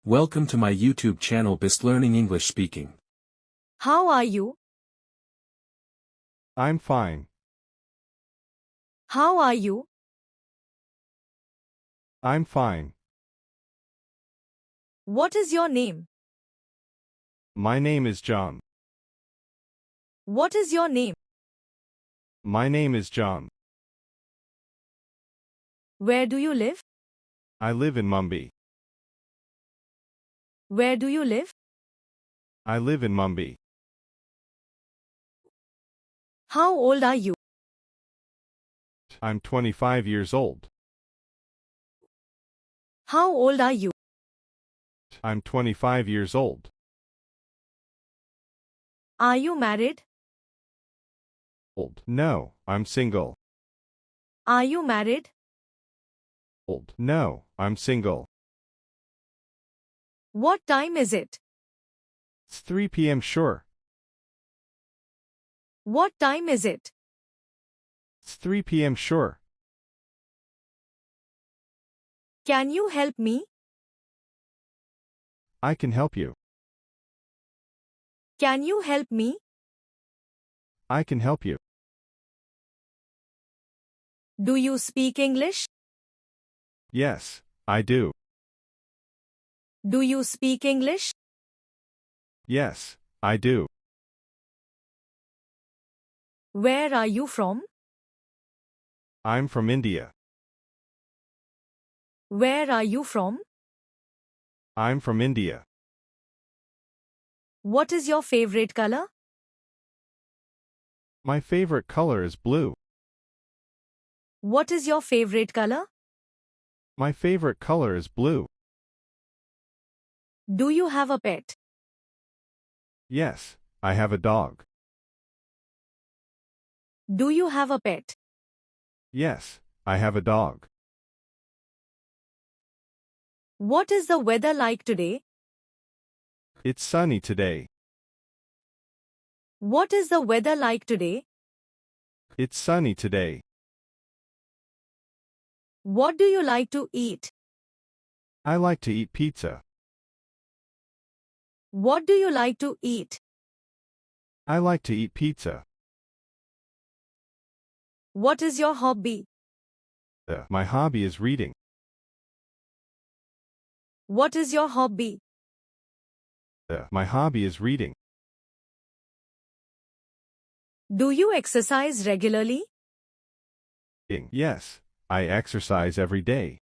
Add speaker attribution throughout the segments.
Speaker 1: Welcome to my YouTube channel Learning English Speaking.
Speaker 2: How are you?
Speaker 3: I'm fine.
Speaker 2: How are you?
Speaker 3: I'm fine.
Speaker 2: What is your name?
Speaker 3: My name is John.
Speaker 2: What is your name?
Speaker 3: My name is John.
Speaker 2: Where do you live?
Speaker 3: I live in Mumbai.
Speaker 2: Where do you live?
Speaker 3: I live in Mumbai.
Speaker 2: How old are you?
Speaker 3: I'm 25 years old.
Speaker 2: How old are you?
Speaker 3: I'm 25 years old.
Speaker 2: Are you married?
Speaker 3: Old. No, I'm single.
Speaker 2: Are you married?
Speaker 3: Old. No, I'm single.
Speaker 2: What time is it?
Speaker 3: It's 3 p.m. Sure.
Speaker 2: What time is it?
Speaker 3: It's 3 p.m. Sure.
Speaker 2: Can you help me?
Speaker 3: I can help you.
Speaker 2: Can you help me?
Speaker 3: I can help you.
Speaker 2: Do you speak English?
Speaker 3: Yes, I do.
Speaker 2: Do you speak English?
Speaker 3: Yes, I do.
Speaker 2: Where are you from?
Speaker 3: I'm from India.
Speaker 2: Where are you from?
Speaker 3: I'm from India.
Speaker 2: What is your favorite color?
Speaker 3: My favorite color is blue.
Speaker 2: What is your favorite color?
Speaker 3: My favorite color is blue.
Speaker 2: Do you have a pet?
Speaker 3: Yes, I have a dog.
Speaker 2: Do you have a pet?
Speaker 3: Yes, I have a dog.
Speaker 2: What is the weather like today?
Speaker 3: It's sunny today.
Speaker 2: What is the weather like today?
Speaker 3: It's sunny today.
Speaker 2: What do you like to eat?
Speaker 3: I like to eat pizza.
Speaker 2: What do you like to eat?
Speaker 3: I like to eat pizza.
Speaker 2: What is your hobby?
Speaker 3: My hobby is reading.
Speaker 2: What is your hobby?
Speaker 3: My hobby is reading.
Speaker 2: Do you exercise regularly?
Speaker 3: Yes, I exercise every day.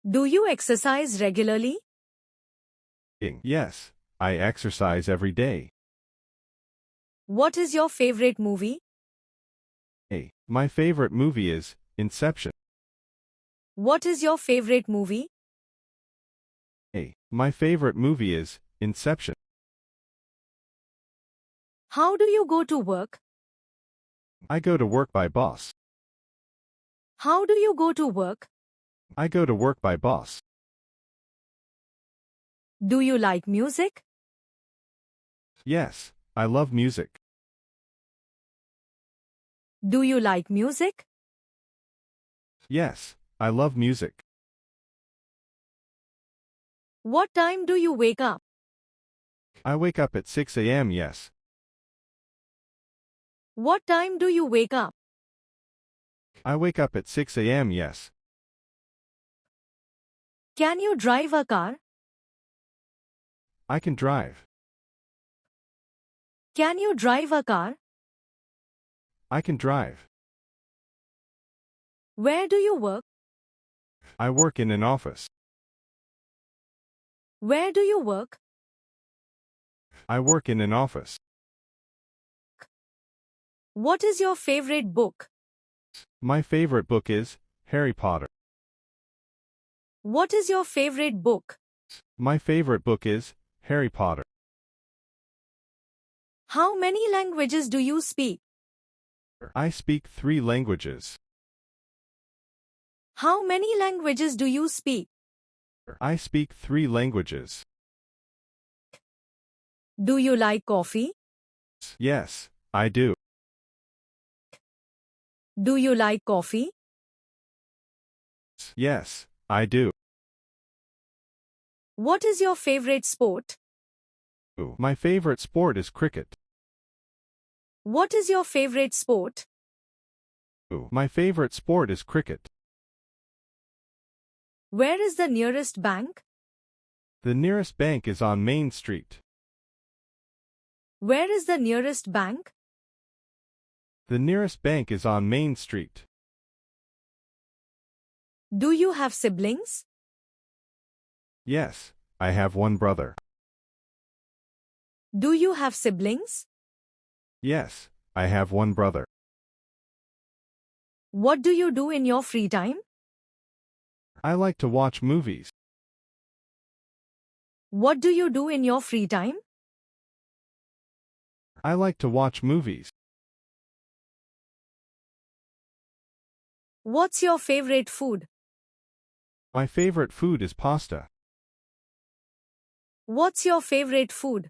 Speaker 2: Do you exercise regularly?
Speaker 3: Yes, I exercise every day.
Speaker 2: What is your favorite movie?
Speaker 3: My favorite movie is Inception.
Speaker 2: What is your favorite movie?
Speaker 3: My favorite movie is Inception.
Speaker 2: How do you go to work?
Speaker 3: I go to work by bus.
Speaker 2: How do you go to work?
Speaker 3: I go to work by bus.
Speaker 2: Do you like music?
Speaker 3: Yes, I love music.
Speaker 2: Do you like music?
Speaker 3: Yes, I love music.
Speaker 2: What time do you wake up?
Speaker 3: I wake up at 6 a.m. Yes.
Speaker 2: What time do you wake up?
Speaker 3: I wake up at 6 a.m. Yes.
Speaker 2: Can you drive a car?
Speaker 3: I can drive.
Speaker 2: Can you drive a car?
Speaker 3: I can drive.
Speaker 2: Where do you work?
Speaker 3: I work in an office.
Speaker 2: Where do you work?
Speaker 3: I work in an office.
Speaker 2: What is your favorite book?
Speaker 3: My favorite book is Harry Potter.
Speaker 2: What is your favorite book?
Speaker 3: My favorite book is Harry Potter.
Speaker 2: How many languages do you speak?
Speaker 3: I speak 3 languages.
Speaker 2: How many languages do you speak?
Speaker 3: I speak 3 languages.
Speaker 2: Do you like coffee?
Speaker 3: Yes, I do.
Speaker 2: Do you like coffee?
Speaker 3: Yes, I do.
Speaker 2: What is your favorite sport?
Speaker 3: Ooh, my favorite sport is cricket.
Speaker 2: What is your favorite sport?
Speaker 3: Ooh, my favorite sport is cricket.
Speaker 2: Where is the nearest bank?
Speaker 3: The nearest bank is on Main Street.
Speaker 2: Where is the nearest bank?
Speaker 3: The nearest bank is on Main Street.
Speaker 2: Do you have siblings?
Speaker 3: Yes, I have one brother.
Speaker 2: Do you have siblings?
Speaker 3: Yes, I have one brother.
Speaker 2: What do you do in your free time?
Speaker 3: I like to watch movies.
Speaker 2: What do you do in your free time?
Speaker 3: I like to watch movies.
Speaker 2: What's your favorite food?
Speaker 3: My favorite food is pasta.
Speaker 2: What's your favorite food?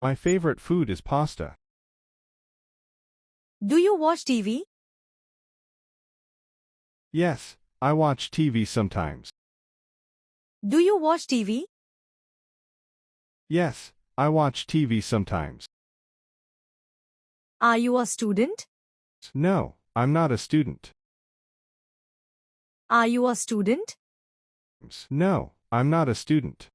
Speaker 3: My favorite food is pasta.
Speaker 2: Do you watch TV?
Speaker 3: Yes, I watch TV sometimes.
Speaker 2: Do you watch TV?
Speaker 3: Yes, I watch TV sometimes.
Speaker 2: Are you a student?
Speaker 3: No, I'm not a student.
Speaker 2: Are you a student?
Speaker 3: No, I'm not a student.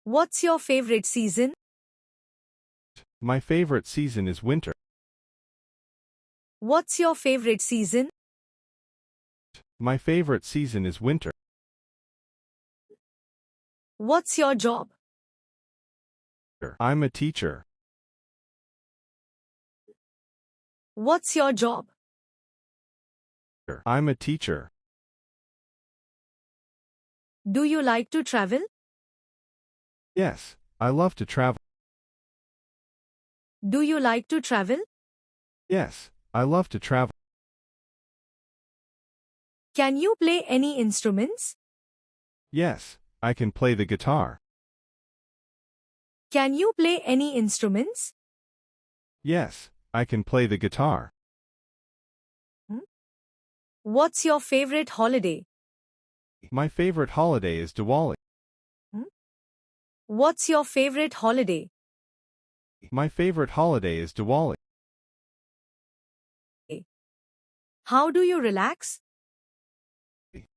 Speaker 2: What's your favorite season?
Speaker 3: My favorite season is winter.
Speaker 2: What's your favorite season?
Speaker 3: My favorite season is winter.
Speaker 2: What's your job?
Speaker 3: I'm a teacher.
Speaker 2: What's your job?
Speaker 3: I'm a teacher.
Speaker 2: Do you like to travel?
Speaker 3: Yes, I love to travel.
Speaker 2: Do you like to travel?
Speaker 3: Yes, I love to travel.
Speaker 2: Can you play any instruments?
Speaker 3: Yes, I can play the guitar.
Speaker 2: Can you play any instruments?
Speaker 3: Yes, I can play the guitar.
Speaker 2: What's your favorite holiday?
Speaker 3: My favorite holiday is Diwali.
Speaker 2: What's your favorite holiday?
Speaker 3: My favorite holiday is Diwali.
Speaker 2: How do you relax?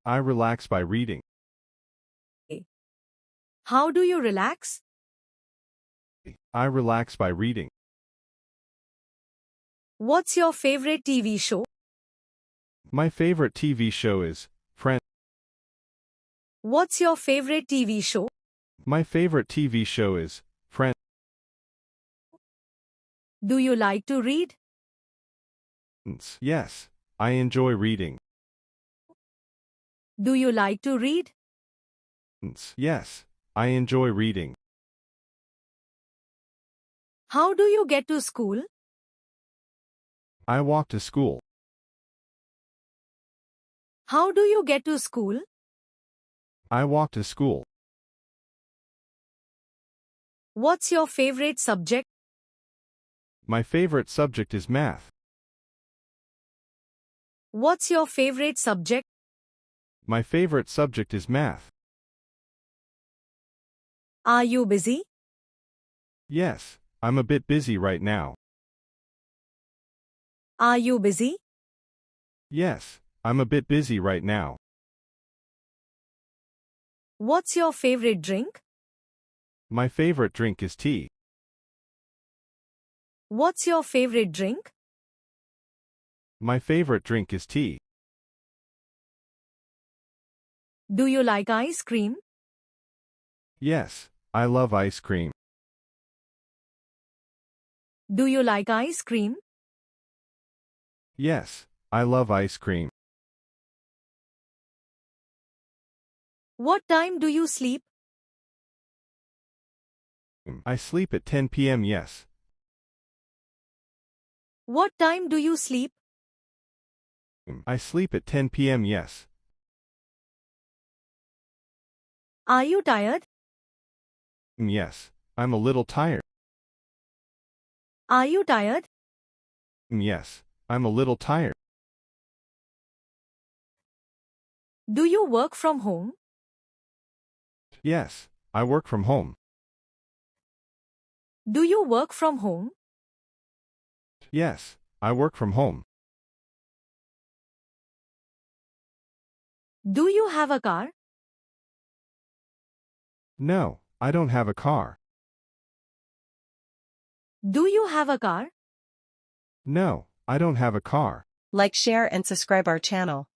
Speaker 3: I relax by reading.
Speaker 2: How do you relax?
Speaker 3: I relax by reading.
Speaker 2: What's your favorite TV show?
Speaker 3: My favorite TV show is Friends.
Speaker 2: What's your favorite TV show?
Speaker 3: My favorite TV show is Friends.
Speaker 2: Do you like to read?
Speaker 3: Yes, I enjoy reading.
Speaker 2: Do you like to read?
Speaker 3: Yes, I enjoy reading.
Speaker 2: How do you get to school?
Speaker 3: I walk to school.
Speaker 2: How do you get to school?
Speaker 3: I walk to school.
Speaker 2: What's your favorite subject?
Speaker 3: My favorite subject is math.
Speaker 2: What's your favorite subject?
Speaker 3: My favorite subject is math.
Speaker 2: Are you busy?
Speaker 3: Yes, I'm a bit busy right now.
Speaker 2: Are you busy?
Speaker 3: Yes, I'm a bit busy right now.
Speaker 2: What's your favorite drink?
Speaker 3: My favorite drink is tea.
Speaker 2: What's your favorite drink?
Speaker 3: My favorite drink is tea.
Speaker 2: Do you like ice cream?
Speaker 3: Yes, I love ice cream.
Speaker 2: Do you like ice cream?
Speaker 3: Yes, I love ice cream.
Speaker 2: What time do you sleep?
Speaker 3: I sleep at 10 p.m. Yes.
Speaker 2: What time do you sleep?
Speaker 3: I sleep at 10 p.m. Yes.
Speaker 2: Are you tired?
Speaker 3: Yes, I'm a little tired.
Speaker 2: Are you tired?
Speaker 3: Yes, I'm a little tired.
Speaker 2: Do you work from home?
Speaker 3: Yes, I work from home.
Speaker 2: Do you work from home?
Speaker 3: Yes, I work from home.
Speaker 2: Do you have a car?
Speaker 3: No, I don't have a car.
Speaker 2: Do you have a car?
Speaker 3: No, I don't have a car.
Speaker 4: Like, share and subscribe our channel.